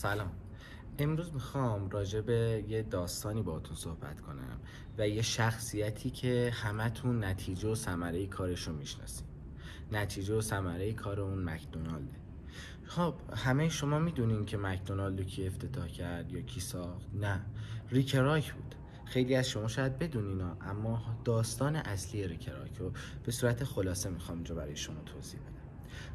سلام. امروز میخوام راجع به یه داستانی باهاتون صحبت کنم و یه شخصیتی که همتون نتیجه و ثمره کارشو میشناسین. نتیجه و ثمره کار اون مکدونالده. خب همه شما میدونین که مکدونالد رو کی افتتاح کرد یا کی ساخت؟ نه، ریک راک بود. خیلی از شما شاید بدونین اما داستان اصلی ریک راک رو به صورت خلاصه میخوام اینجا برای شما توضیح بدم.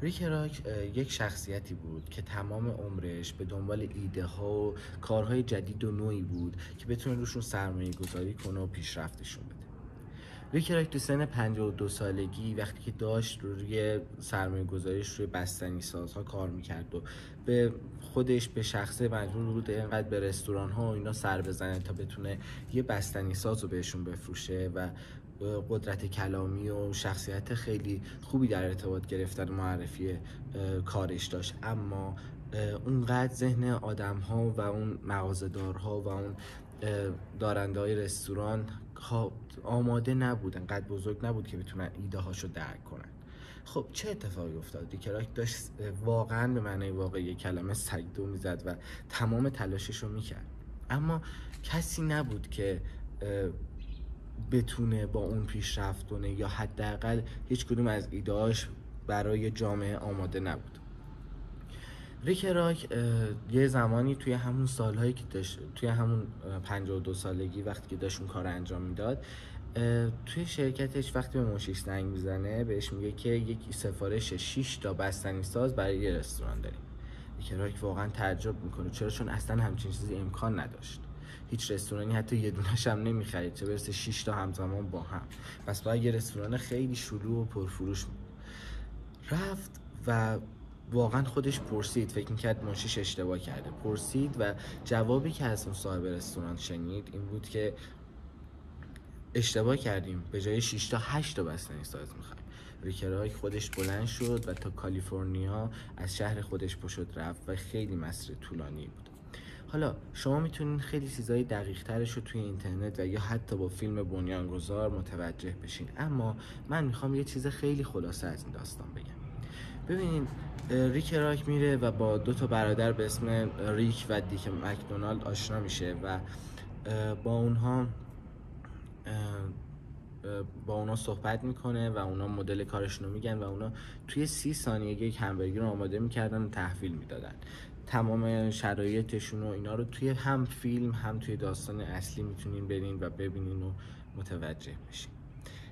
ریک راک یک شخصیتی بود که تمام عمرش به دنبال ایده ها و کارهای جدید و نوعی بود که بتونه روشون سرمایه گذاری کنه و پیشرفتشون بده. ریک راک تو سن 52 سالگی وقتی که داشت روی سرمایه گذاریش روی بستنی سازها کار میکرد و به خودش به شخصه مجبور بود اینقدر به رستوران ها و اینا سر بزنه تا بتونه یه بستنی ساز رو بهشون بفروشه و قدرت کلامی و شخصیت خیلی خوبی در ارتباط گرفتن معرفی کارش داشت، اما اونقدر ذهن آدم ها و اون مغازه‌دارها و اون دارنده های رستوران آماده نبودن، قد بزرگ نبود که بتونن ایده هاشو درک کنن. خب چه اتفاقی افتاد؟ ریک راک داشت واقعا به معنای واقعی کلمه سگدو میزد و تمام تلاشش رو میکرد، اما کسی نبود که بتونه با اون پیشرفت کنه یا حداقل هیچ کدوم از ایده‌هاش برای جامعه آماده نبود. ریک راک یه زمانی توی همون سالهایی که داشت، توی همون 52 سالگی وقتی که داشت اون کار انجام میداد، توی شرکتش وقتی به مشیش زنگ میزنه بهش میگه که یک سفارش 6 تا بستنی ساز برای یه رستوران داریم. ریک راک واقعا تعجب میکنه، چون اصلا همچین چیزی امکان نداشت. هیچ رستورانی حتی یه دونش هم نمیخرید، چه برسه 6 تا همزمان با هم. پس باید یه رستوران خیلی شلوغ و پرفروش بود. رفت و واقعا خودش پرسید، فکر میکرد منشیش اشتباه کرده، پرسید و جوابی که از اون صاحب رستوران شنید این بود که اشتباه کردیم، به جای 6 تا 8 تا بستنی ساز میخوایم. ریک راک خودش بلند شد و تا کالیفرنیا از شهر خودش پشت رفت و خیلی مسیر طولانی بود. حالا شما میتونین خیلی چیزای دقیق ترش رو توی اینترنت و یا حتی با فیلم بنیانگذار متوجه بشین، اما من میخوام یه چیز خیلی خلاصه از این داستان بگم. ببینین، ریک راک میره و با 2 تا برادر به اسم ریک و دیک مکدونالد آشنا میشه و با اونا صحبت میکنه و اونا مدل کارشون رو میگن و اونا توی 30 ثانیه یک همبرگر رو آماده میکردن و تحویل میدادن. تمام شرایطشون و اینا رو توی هم فیلم هم توی داستان اصلی میتونین برین و ببینین و متوجه بشین.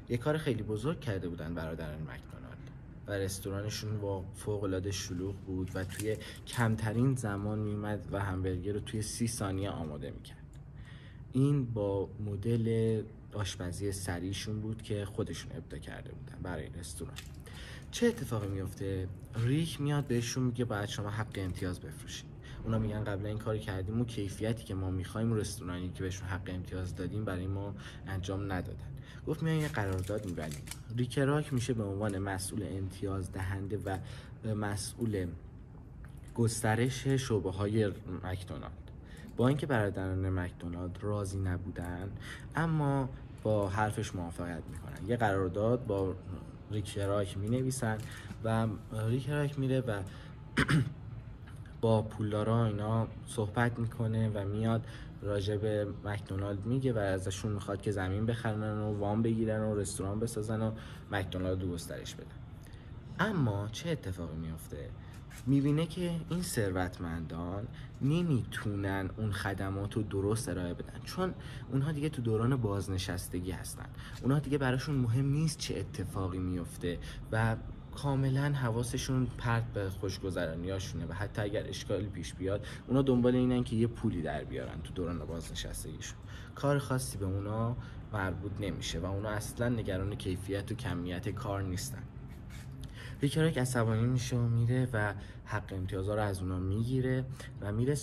یه کار خیلی بزرگ کرده بودن برادران مکدونالد و رستورانشون فوق‌العاده شلوغ بود و توی کمترین زمان میومد و همبرگر رو توی 30 ثانیه آماده میکرد. این با مدل آشپزی سریعشون بود که خودشون ابداع کرده بودن برای رستوران. چه اتفاقی میفته؟ ریک میاد بهشون میگه باید شما حق امتیاز بفروشین. اونا میگن قبلا این کار کردیم و کیفیتی که ما میخوایم رستورانی که بهشون حق امتیاز دادیم برای ما انجام ندادن. گفت میان یه قرارداد میبندیم. ریک راک میشه به عنوان مسئول امتیاز دهنده و مسئول گسترش شعبه های مکدونالد. با اینکه برادران مکدونالد راضی نبودن، اما با حرفش موافقت میکنن. یه قرارداد با ریک راک مینویسن و ریک راک میره و با پولدارا اینا صحبت میکنه و میاد راجع به مکدونالد میگه و ازشون میخواد که زمین بخرن و وام بگیرن و رستوران بسازن و مکدونالد رو گسترش بدن. اما چه اتفاقی میفته؟ میبینه که این ثروتمندان نمیتونن اون خدمات رو درست ارائه بدن، چون اونها دیگه تو دوران بازنشستگی هستن. اونها دیگه براشون مهم نیست چه اتفاقی میفته و کاملا حواسشون پرت به خوشگذرانیاشونه و حتی اگر اشکالی پیش بیاد اونا دنبال اینن که یه پولی در بیارن. تو دوران بازنشستگیشون کار خاصی به اونا مربوط نمیشه و اونا اصلا نگران کیفیت و کمیت کار نیستن. ریک راک عصبانی میشه و میره و حق امتیازها رو از اونا میگیره و میره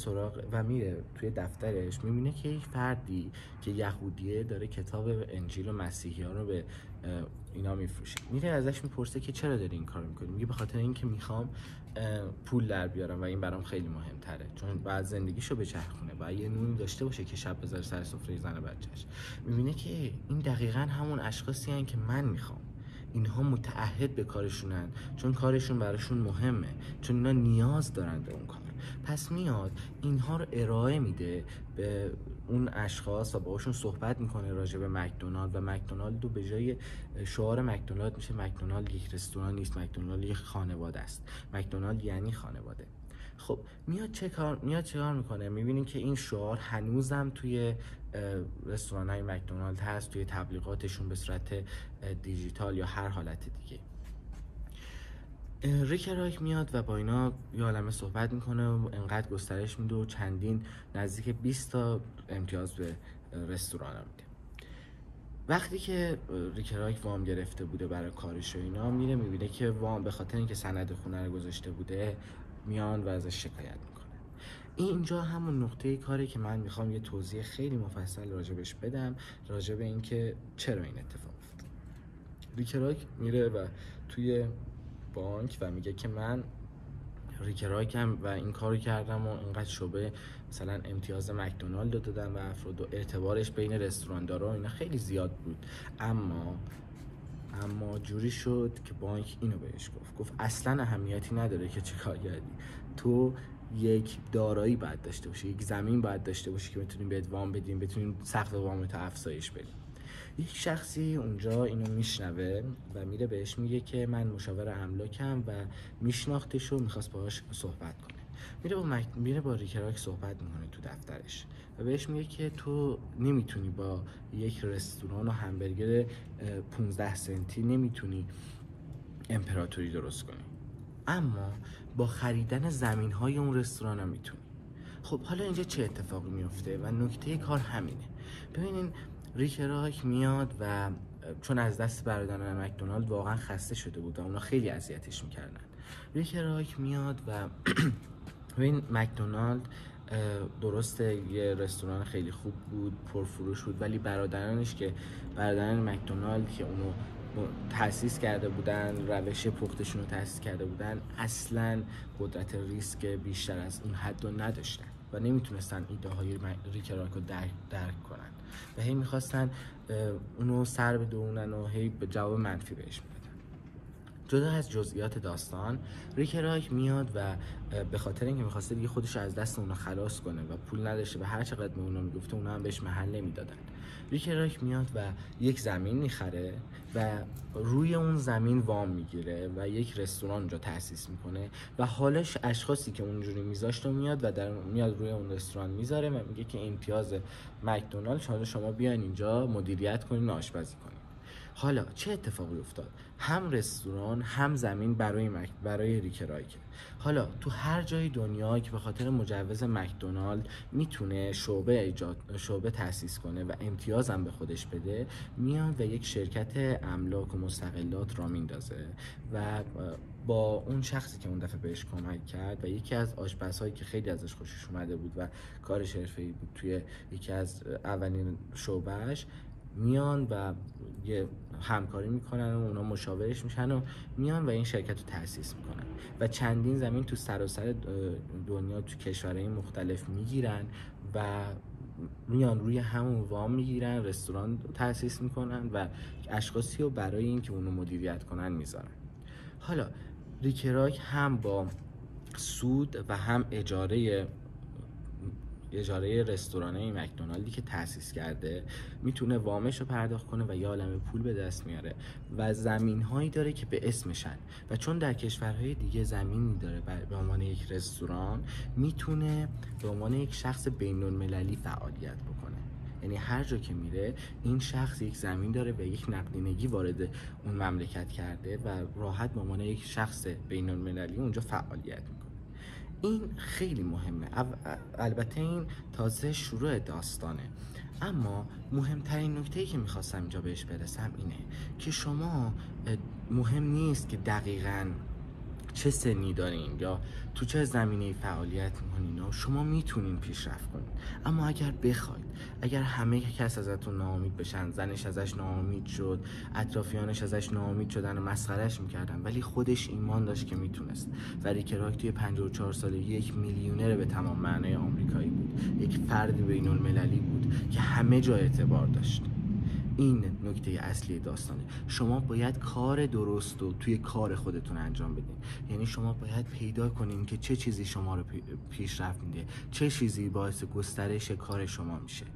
توی دفترش، میبینه که یک فردی که یهودیه داره کتاب انجیل و مسیحی ها رو به اینا میفروشه. میره ازش میپرسه که چرا داری این کار میکنی؟ میگه به خاطر اینکه میخوام پول در بیارم و این برام خیلی مهمتره، چون بعد زندگیشو بچرخونه، بعد یه نونی داشته باشه که شب بذاره سر سفره زن و بچه‌ش. میبینه که این دقیقاً همون اشخاصی هستن که من میخوام. اینها متعهد به کارشونن، چون کارشون براشون مهمه، چون اینا نیاز دارن به اون کار. پس میاد اینها رو ارائه میده به اون اشخاص و باهاشون صحبت میکنه راجع به مکدونالد و مکدونالد رو به جای شعار مکدونالد میشه مکدونالد یک رستوران نیست، مکدونالد یک خانواده است. مکدونالد یعنی خانواده. خب میاد چه کار میکنه؟ میبینیم که این شعار هنوزم توی رستوران‌های مکدونالد هست، توی تبلیغاتشون به صورت دیجیتال یا هر حالت دیگه. ریک رایک میاد و با اینا یه عالمه صحبت میکنه و انقدر گسترش میده و چندین نزدیک 20 تا امتیاز به رستوران میده. وقتی که ریک رایک وام گرفته بوده برای کارش و اینا، میره میبینه که وام به خاطر اینکه سند خونه رو گذاشته بوده میان و ازش شکایت میکنه. اینجا همون نقطه کاری که من میخوام یه توضیح خیلی مفصل راجبش بدم، راجب اینکه چرا این اتفاق افتاد. ریک رایک میره و توی بانک و میگه که من ریک رایکم و این کارو کردم و اینقدر شعبه مثلا امتیاز مکدونالد رو دادم و افراد و اعتبارش بین رستوراندارا اینا خیلی زیاد بود، اما جوری شد که بانک اینو بهش گفت اصلا اهمیتی نداره که چه کار کردی، تو یک دارایی باید داشته باشی، یک زمین باید داشته باشی که بتونیم بهت وام بدیم، بتونیم سقف وامت افزایش بدیم. یک شخصی اونجا اینو میشنوه و میره بهش میگه که من مشاور املاکم و میشناختش و میخواست باهاش صحبت کنه. میره با ریک رایک صحبت میکنه تو دفترش و بهش میگه که تو نمیتونی با یک رستوران و همبرگر 15 سنتی نمیتونی امپراتوری درست کنی، اما با خریدن زمین های اون رستوران هم میتونی. خب حالا اینجا چه اتفاقی میفته و نکته کار همینه. ببینین ریک رایک میاد و چون از دست برادران مکدونالد واقعا خسته شده بود و اونا خیلی اذیتش میکردن، ریک رایک میاد و ببین مکدونالد درسته یه رستوران خیلی خوب بود، پرفروش بود، ولی برادران مکدونالد که اونو تأسیس کرده بودن، روش پختشون رو تأسیس کرده بودن، اصلا قدرت ریسک بیشتر از اون حد رو نداشتن و نمیتونستن ایده های ریک رایک رو درک کنن و هی میخواستن اونو سر بدونن و هی به جواب منفی بهش میدادن. جدا از جزئیات داستان، ریک رایک میاد و به خاطر اینکه میخواسته دیگه خودش از دست اونا خلاص کنه و پول نداشته و هر چقدر به اونا میگفته اونا هم بهش محل نمیدادن، ریک رایک میاد و یک زمین میخره و روی اون زمین وام میگیره و یک رستوران اونجا تأسیس میکنه و حالش اشخاصی که اونجوری میذاشت و میاد روی اون رستوران میذاره و میگه که امتیاز مکدونالد حالا شما بیاین اینجا مدیریت کنین و آشپزی کنین. حالا چه اتفاقی افتاد؟ هم رستوران هم زمین برای ریک رایک. حالا تو هر جای دنیا که به خاطر مجوز مکدونالد میتونه شعبه تأسیس کنه و امتیاز هم به خودش بده، میاد و یک شرکت املاک و مستقلات را میندازه و با اون شخصی که اون دفعه بهش کمک کرد و یکی از آشپزهایی که خیلی ازش خوشش اومده بود و کارش حرفه‌ای بود توی یکی از اولین شعبهش، میان و یه همکاری میکنن و اونا مشاورش میشن و میان و این شرکت رو تأسیس میکنن و چندین زمین تو سراسر دنیا تو کشورهای مختلف میگیرن و میان روی همون وام میگیرن، رستوران تأسیس میکنن و اشخاصی رو برای اینکه اونو مدیریت کنن میذارن. حالا ریک رایک هم با سود و هم اجاره رستوران مکدونالدی که تأسیس کرده میتونه وامش رو پرداخت کنه و یه عالمه پول به دست میاره و زمین‌هایی داره که به اسمشن و چون در کشورهای دیگه زمینی داره به عنوان یک رستوران، میتونه به عنوان یک شخص بین‌المللی فعالیت بکنه. یعنی هر جا که میره این شخص یک زمین داره و یک نقدینگی وارد اون مملکت کرده و راحت به عنوان یک شخص بین‌المللی اونجا فعالیت میکنه. این خیلی مهمه. البته این تازه شروع داستانه، اما مهمترین نکته‌ای که میخواستم اینجا بهش برسم اینه که شما مهم نیست که دقیقاً چه سنی دارین یا تو چه زمینه‌ای فعالیت میکنین، شما میتونین پیشرفت کنین. اما اگر بخواید، اگر همه کس ازتون ناامید بشن، زنش ازش ناامید شد، اطرافیانش ازش ناامید شدن و مسخرهش میکردن، ولی خودش ایمان داشت که میتونست و ریک رایک توی 54 سالگی یک میلیونر به تمام معنای آمریکایی بود، یک فرد بین‌المللی بود که همه جا اعتبار داشت. این نکته اصلی داستانه. شما باید کار درست رو توی کار خودتون انجام بدین. یعنی شما باید پیدا کنین که چه چیزی شما رو پیشرفت میده، چه چیزی باعث گسترش کار شما میشه.